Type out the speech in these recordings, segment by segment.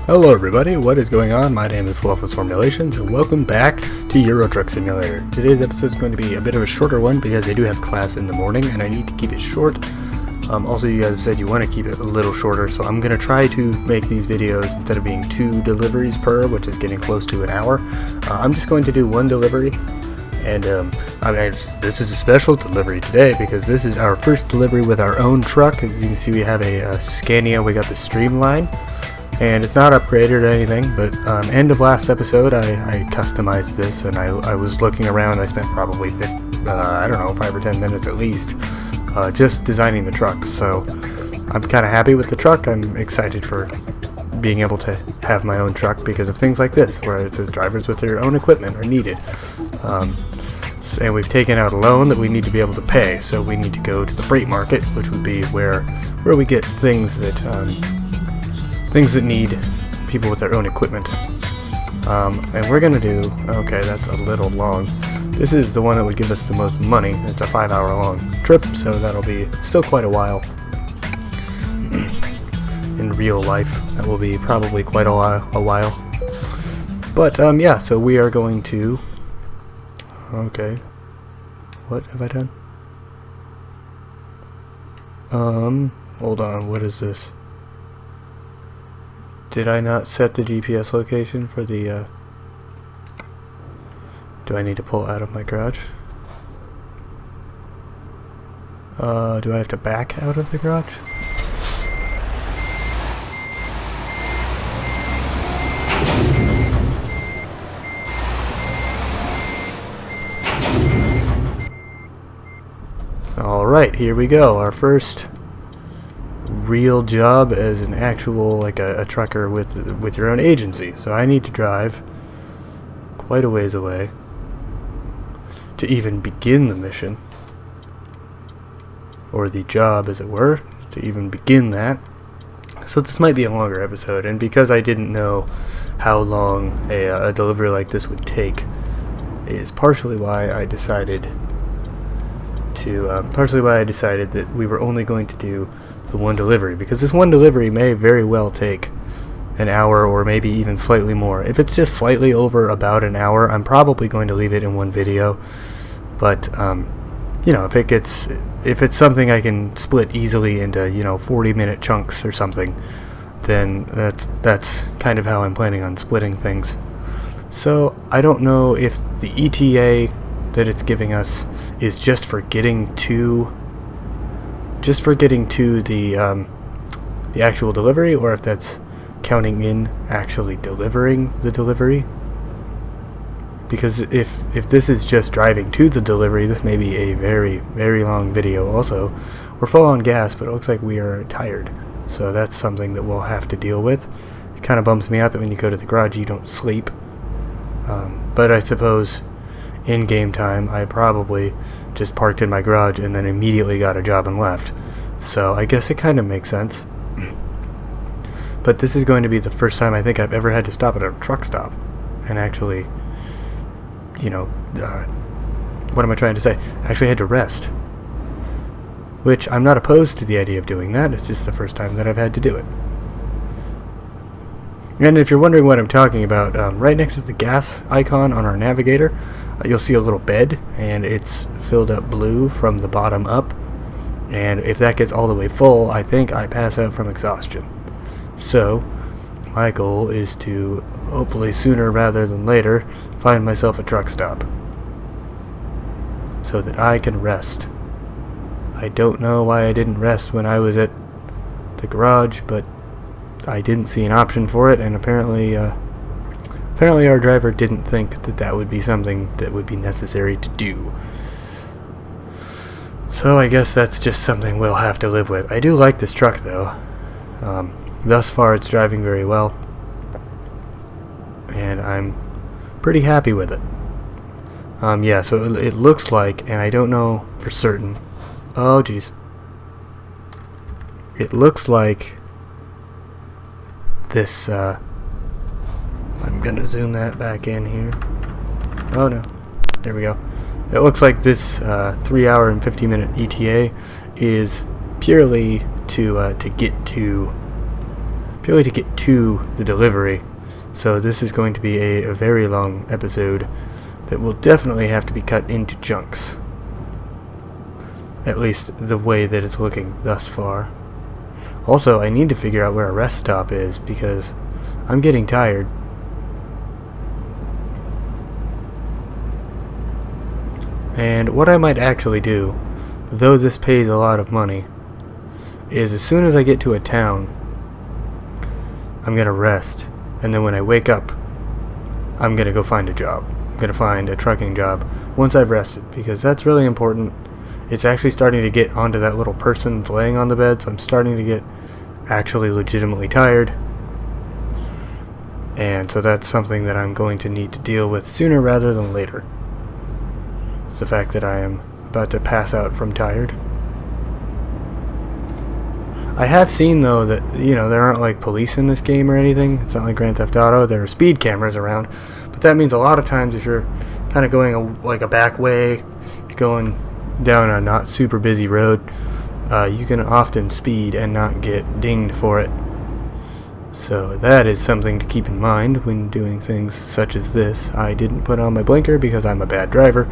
Hello everybody, what is going on? My name is Fluffus Formulations and welcome back to Euro Truck Simulator. Today's episode is going to be a bit of a shorter one because I do have class in the morning and I need to keep it short. Also, you guys said you want to keep it a little shorter, so I'm going to try to make these videos, instead of being 2 deliveries per, which is getting close to an hour, I'm just going to do 1 delivery. And this is a special delivery today because this is our first delivery with our own truck. As you can see, we have a Scania. We got the Streamline. And it's not upgraded or anything, but end of last episode I customized this, and I was looking around. I spent probably 5 or 10 minutes at least just designing the truck. So I'm kind of happy with the truck. I'm excited for being able to have my own truck because of things like this, where it says drivers with their own equipment are needed. And we've taken out a loan that we need to be able to pay, so we need to go to the freight market, which would be where we get things that need people with their own equipment. And we're gonna do, okay, that's a little long. This is the one that would give us the most money. It's a 5-hour long trip, so that'll be still quite a while. In real life, that will be probably quite a while. But yeah, so we are going to, okay, what have I done? Hold on, what is this? Did I not set the GPS location for the, do I need to pull out of my garage? Do I have to back out of the garage? Alright, here we go. Our first real job as an actual, like a trucker with your own agency. So I need to drive quite a ways away to even begin the mission, or the job as it were, to even begin that. So this might be a longer episode, and because I didn't know how long a delivery like this would take is partially why I decided that we were only going to do the 1 delivery, because this 1 delivery may very well take an hour or maybe even slightly more. If it's just slightly over about an hour, I'm probably going to leave it in 1 video. But you know, if it's something I can split easily into 40-minute chunks or something, then that's kind of how I'm planning on splitting things. So I don't know if the ETA that it's giving us is just for getting to the actual delivery, or if that's counting in actually delivering the delivery. Because if this is just driving to the delivery, this may be a very, very long video. Also, we're full on gas, but it looks like we are tired, so that's something that we'll have to deal with. It kind of bums me out that when you go to the garage you don't sleep, but I suppose in game time I probably just parked in my garage and then immediately got a job and left. So I guess it kind of makes sense. But this is going to be the first time I think I've ever had to stop at a truck stop and actually, what am I trying to say? Actually had to rest. Which I'm not opposed to the idea of doing that, it's just the first time that I've had to do it. And if you're wondering what I'm talking about, right next to the gas icon on our navigator, you'll see a little bed, and it's filled up blue from the bottom up. And if that gets all the way full, I think I pass out from exhaustion. So my goal is to, hopefully sooner rather than later, find myself a truck stop so that I can rest. I don't know why I didn't rest when I was at the garage, but I didn't see an option for it, and apparently our driver didn't think that would be something that would be necessary to do. So I guess that's just something we'll have to live with. I do like this truck though. Thus far it's driving very well, and I'm pretty happy with it. Yeah, so it looks like, and I don't know for certain, oh geez, it looks like this, I'm gonna zoom that back in here. Oh no, there we go. It looks like this 3-hour and 50-minute ETA is purely to get to purely to get to the delivery. So this is going to be a very long episode that will definitely have to be cut into chunks. At least the way that it's looking thus far. Also, I need to figure out where a rest stop is because I'm getting tired. And what I might actually do, though this pays a lot of money, is as soon as I get to a town, I'm going to rest. And then when I wake up, I'm going to go find a job. I'm going to find a trucking job once I've rested, because that's really important. It's actually starting to get onto that little person that's laying on the bed, so I'm starting to get actually legitimately tired. And so that's something that I'm going to need to deal with sooner rather than later. It's the fact that I am about to pass out from tired. I have seen, though, that, there aren't, like, police in this game or anything. It's not like Grand Theft Auto. There are speed cameras around. But that means a lot of times if you're kind of going a back way, going down a not super busy road, you can often speed and not get dinged for it. So that is something to keep in mind when doing things such as this. I didn't put on my blinker because I'm a bad driver.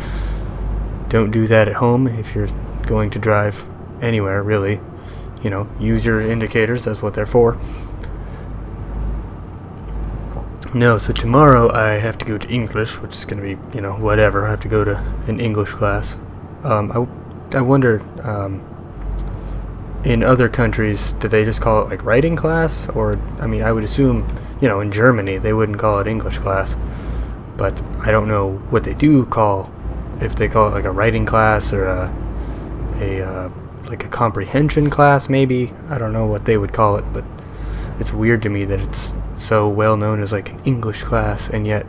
Don't do that at home if you're going to drive anywhere, really. Use your indicators, that's what they're for. No, so tomorrow I have to go to English, which is going to be, whatever. I have to go to an English class. I wonder, in other countries, do they just call it, like, writing class? Or, I would assume, in Germany, they wouldn't call it English class. But I don't know what they do call, if they call it, like, a writing class or like a comprehension class, maybe. I don't know what they would call it, but it's weird to me that it's so well known as, like, an English class, and yet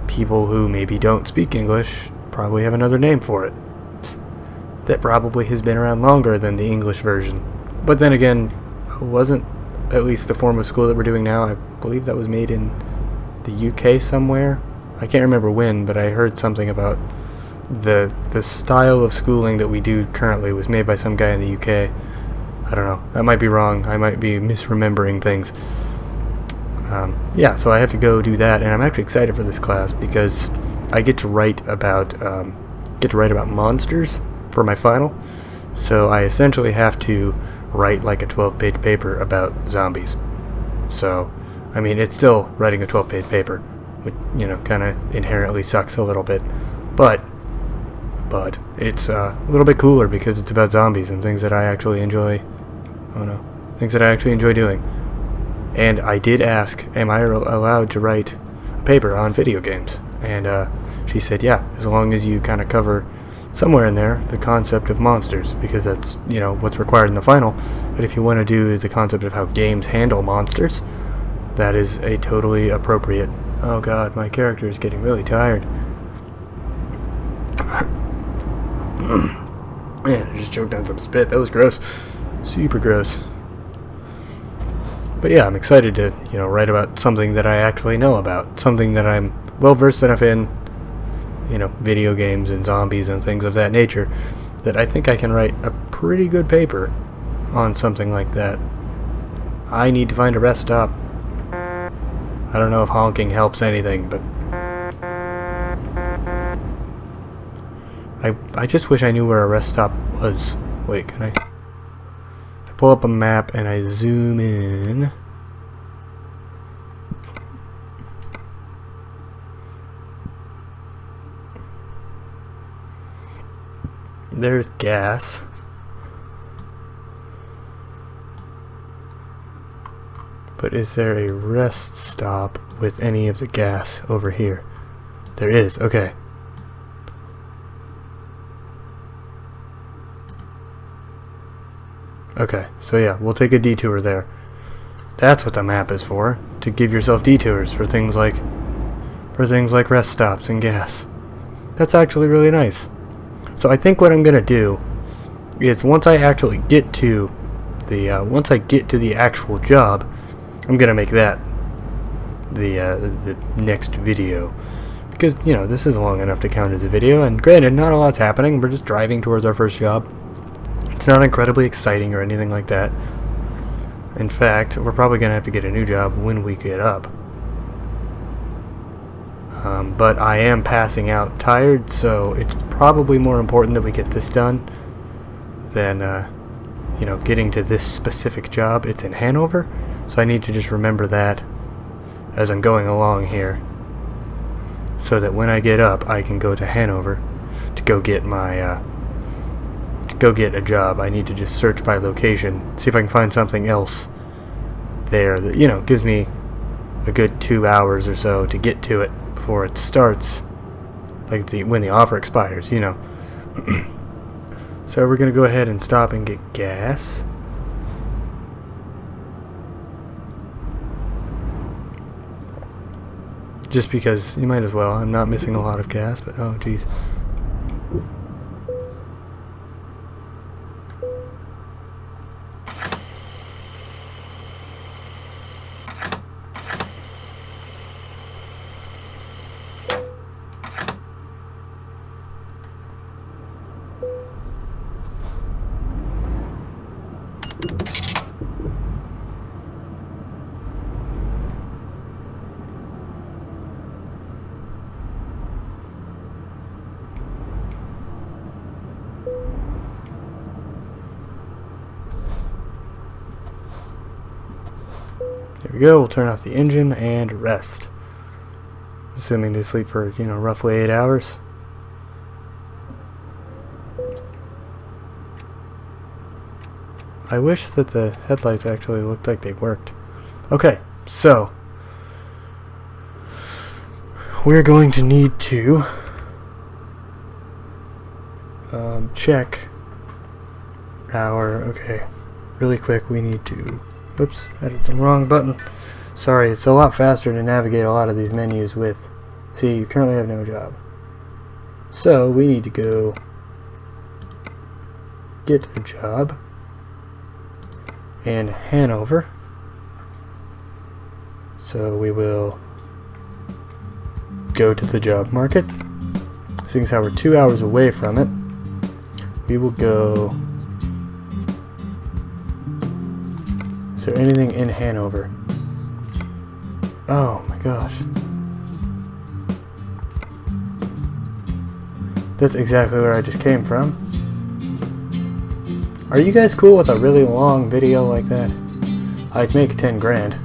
people who maybe don't speak English probably have another name for it that probably has been around longer than the English version. But then again, wasn't at least the form of school that we're doing now, I believe that was made in the UK somewhere. I can't remember when, but I heard something about the style of schooling that we do currently was made by some guy in the UK. I don't know. That might be wrong. I might be misremembering things. Yeah, so I have to go do that, and I'm actually excited for this class because I get to write about monsters for my final. So I essentially have to write like a 12-page paper about zombies. So, it's still writing a 12-page paper, which, kind of inherently sucks a little bit. But it's a little bit cooler because it's about zombies and things that I actually enjoy. Things that I actually enjoy doing. And I did ask, am I allowed to write a paper on video games? And she said, yeah, as long as you kind of cover somewhere in there the concept of monsters, because that's, what's required in the final. But if you want to do the concept of how games handle monsters, that is a totally appropriate. Oh god, my character is getting really tired. Man, I just choked on some spit. That was gross. Super gross. But yeah, I'm excited to, write about something that I actually know about. Something that I'm well versed enough in, video games and zombies and things of that nature, that I think I can write a pretty good paper on something like that. I need to find a rest stop. I don't know if honking helps anything, but I just wish I knew where a rest stop was. Wait, can I pull up a map and I zoom in? There's gas. But is there a rest stop with any of the gas over here? There is, okay. Okay, so yeah, we'll take a detour there. That's what the map is for, to give yourself detours for things like rest stops and gas. That's actually really nice. So I think what I'm gonna do is once I actually get to the actual job, I'm gonna make that the next video, because this is long enough to count as a video. And granted, not a lot's happening. We're just driving towards our first job. It's not incredibly exciting or anything like that. In fact, we're probably going to have to get a new job when we get up. But I am passing out tired, so it's probably more important that we get this done than, getting to this specific job. It's in Hanover, so I need to just remember that as I'm going along here, so that when I get up, I can go to Hanover to go get my, a job. I need to just search by location, see if I can find something else there that, gives me a good 2 hours or so to get to it before it starts, like when the offer expires, So we're going to go ahead and stop and get gas. Just because you might as well. I'm not missing a lot of gas, but oh geez. There we go. We'll turn off the engine and rest. Assuming they sleep for, roughly 8 hours. I wish that the headlights actually looked like they worked. Okay, so we're going to need to check our, really quick, we need to, oops, that is the wrong button. Sorry, it's a lot faster to navigate a lot of these menus with, see, you currently have no job. So we need to go get a job in Hanover. So we will go to the job market. Seeing as how we're 2 hours away from it, we will go. Is there anything in Hanover? Oh my gosh. That's exactly where I just came from. Are you guys cool with a really long video like that? I'd make 10 grand.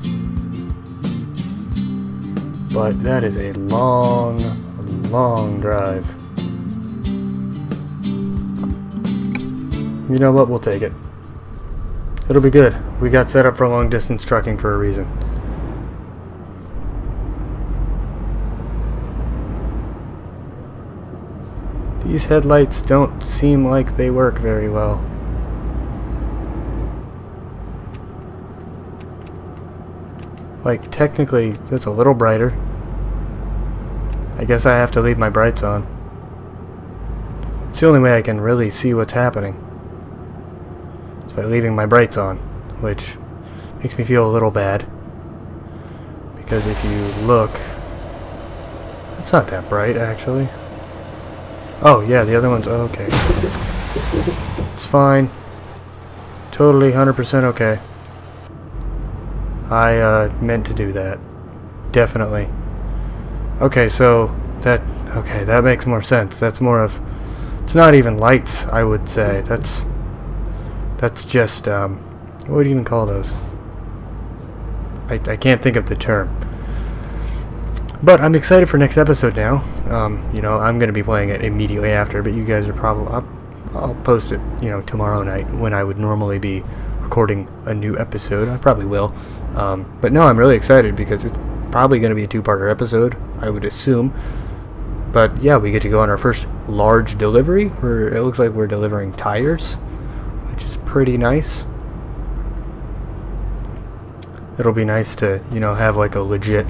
But that is a long, long drive. You know what? We'll take it. It'll be good. We got set up for long distance trucking for a reason. These headlights don't seem like they work very well. Like, technically, that's a little brighter. I guess I have to leave my brights on. It's the only way I can really see what's happening. It's by leaving my brights on, which makes me feel a little bad. Because if you look, it's not that bright, actually. Oh, yeah, the other one's okay. It's fine. Totally 100% okay. I meant to do that. Definitely. Okay, so that makes more sense. That's more of, it's not even lights, I would say. That's just, what would you even call those? I can't think of the term. But I'm excited for next episode now. I'm going to be playing it immediately after, but you guys are probably, I'll post it, tomorrow night when I would normally be recording a new episode. I probably will. But no, I'm really excited because it's probably going to be a two-parter episode, I would assume. But yeah, we get to go on our first large delivery, where it looks like we're delivering tires, which is pretty nice. It'll be nice to, have like a legit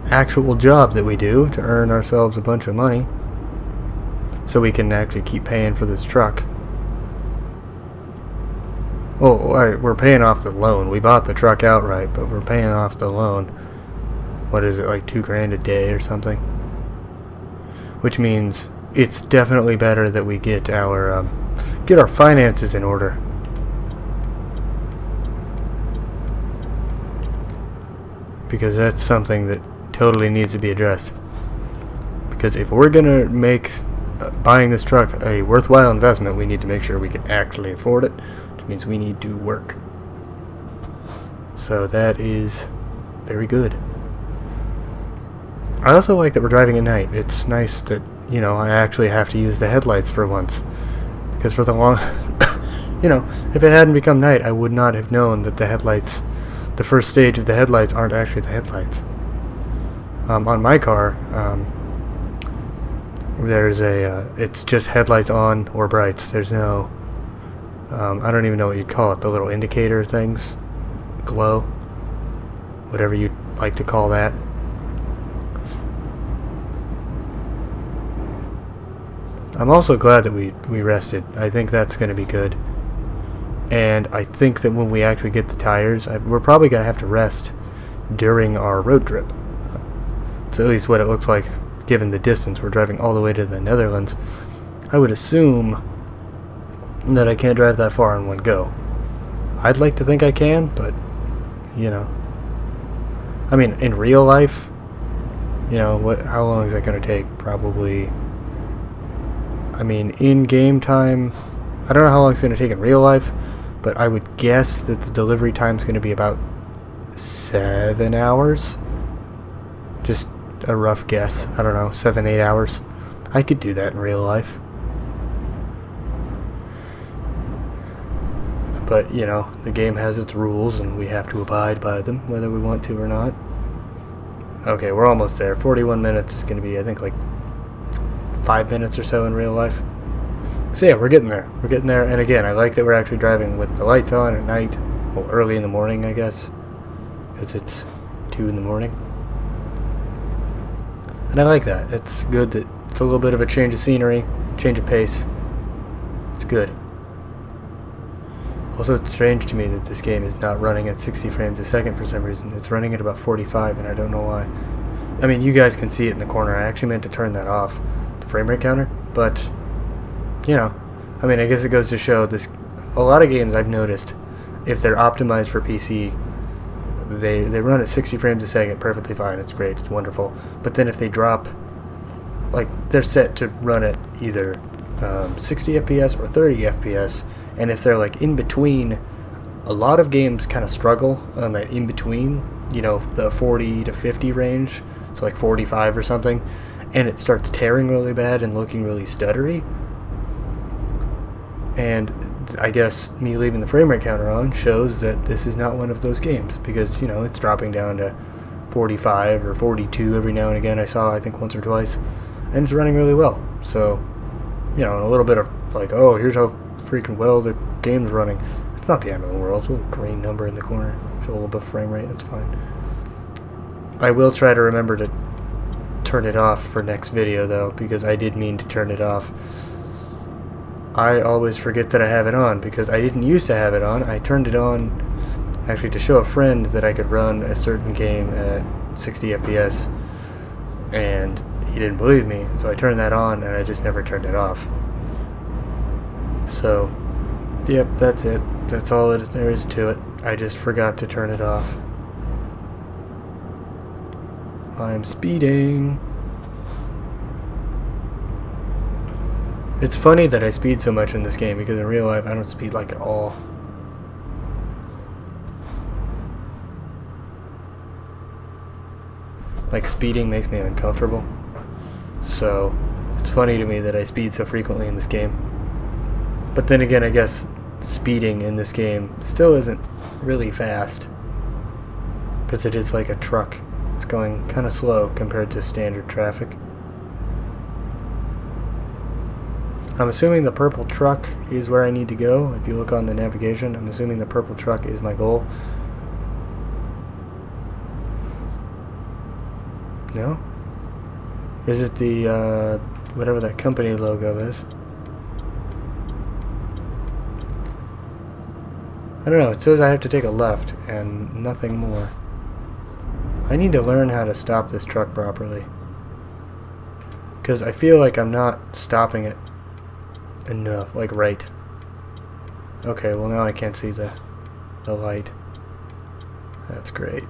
actual job that we do to earn ourselves a bunch of money so we can actually keep paying for this truck. Oh, alright, we're paying off the loan. We bought the truck outright, but we're paying off the loan. What is it, like $2,000 a day or something? Which means it's definitely better that we get our finances in order. because that's something that totally needs to be addressed. Because if we're gonna make buying this truck a worthwhile investment, we need to make sure we can actually afford it, which means we need to work. So that is very good. I also like that we're driving at night. It's nice that, you know, I actually have to use the headlights for once. Because for the long... you know, if it hadn't become night, I would not have known that the headlights... the first stage of the headlights aren't actually the headlights. On my car, there's a... it's just headlights on or brights. There's no... I don't even know what you'd call it. The little indicator things. Glow. Whatever you'd like to call that. I'm also glad that we rested. I think that's going to be good. And I think that when we actually get the tires, we're probably going to have to rest during our road trip. It's at least what it looks like, given the distance. We're driving all the way to the Netherlands. I would assume that I can't drive that far in one go. I'd like to think I can, but, you know. I mean, in real life, you know, how long is that going to take? Probably... I mean, in game time, I don't know how long it's going to take in real life, but I would guess that the delivery time is going to be about 7 hours. Just a rough guess. I don't know, 7-8 hours. I could do that in real life. But, you know, the game has its rules and we have to abide by them, whether we want to or not. Okay, we're almost there. 41 minutes is going to be, I think, like 5 minutes or so in real life. So yeah, we're getting there. We're getting there. And again, I like that we're actually driving with the lights on at night. Well, early in the morning, I guess. Because it's 2 in the morning. And I like that. It's good that it's a little bit of a change of scenery, change of pace. It's good. Also, it's strange to me that this game is not running at 60 frames a second for some reason. It's running at about 45, and I don't know why. I mean, you guys can see it in the corner. I actually meant to turn that off, the frame rate counter, but, you know, I mean, I guess it goes to show this. A lot of games I've noticed, if they're optimized for PC, they run at 60 frames a second perfectly fine. It's great. It's wonderful. But then if they drop, like, they're set to run at either 60 FPS or 30 FPS, and if they're like in between, a lot of games kind of struggle on that in between, you know, the 40 to 50 range, so like 45 or something, and it starts tearing really bad and looking really stuttery. And I guess me leaving the frame rate counter on shows that this is not one of those games, because, you know, it's dropping down to 45 or 42 every now and again. I saw, I think, once or twice, and it's running really well. So, you know, a little bit of like, oh, here's how freaking well the game's running. It's not the end of the world. It's a little green number in the corner. Show a little bit of frame rate. It's fine. I will try to remember to turn it off for next video, though, because I did mean to turn it off. I always forget that I have it on, because I didn't used to have it on. I turned it on actually to show a friend that I could run a certain game at 60 FPS, and he didn't believe me, so I turned that on and I just never turned it off. So, yep, that's it. That's all there is to it. I just forgot to turn it off. I'm speeding. It's funny that I speed so much in this game, because in real life I don't speed like at all. Like, speeding makes me uncomfortable. So, it's funny to me that I speed so frequently in this game. But then again, I guess speeding in this game still isn't really fast, because it is like a truck. It's going kind of slow compared to standard traffic. I'm assuming the purple truck is where I need to go. If you look on the navigation, I'm assuming the purple truck is my goal. No? Is it the, whatever that company logo is? I don't know, it says I have to take a left and nothing more. I need to learn how to stop this truck properly, because I feel like I'm not stopping it enough, like right. Okay, well now I can't see the light. That's great.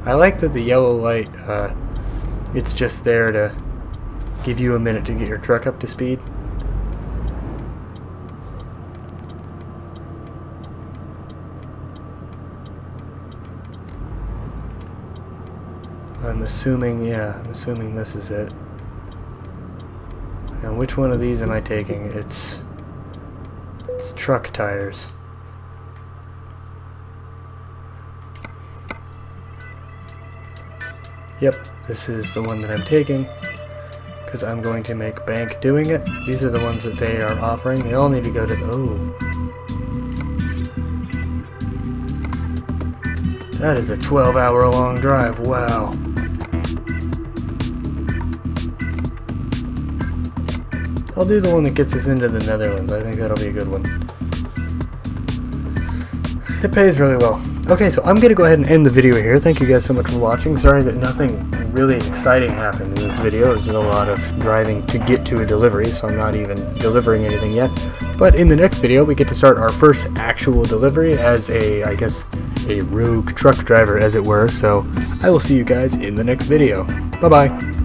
I like that the yellow light, it's just there to give you a minute to get your truck up to speed. I'm assuming this is it. Now which one of these am I taking? It's truck tires. Yep, this is the one that I'm taking, because I'm going to make bank doing it. These are the ones that they are offering. They all need to go to, that is a 12-hour long drive, wow. I'll do the one that gets us into the Netherlands. I think that'll be a good one. It pays really well. Okay, so I'm going to go ahead and end the video here. Thank you guys so much for watching. Sorry that nothing really exciting happened in this video. There's a lot of driving to get to a delivery, so I'm not even delivering anything yet. But in the next video, we get to start our first actual delivery as I guess, a rogue truck driver, as it were. So I will see you guys in the next video. Bye-bye.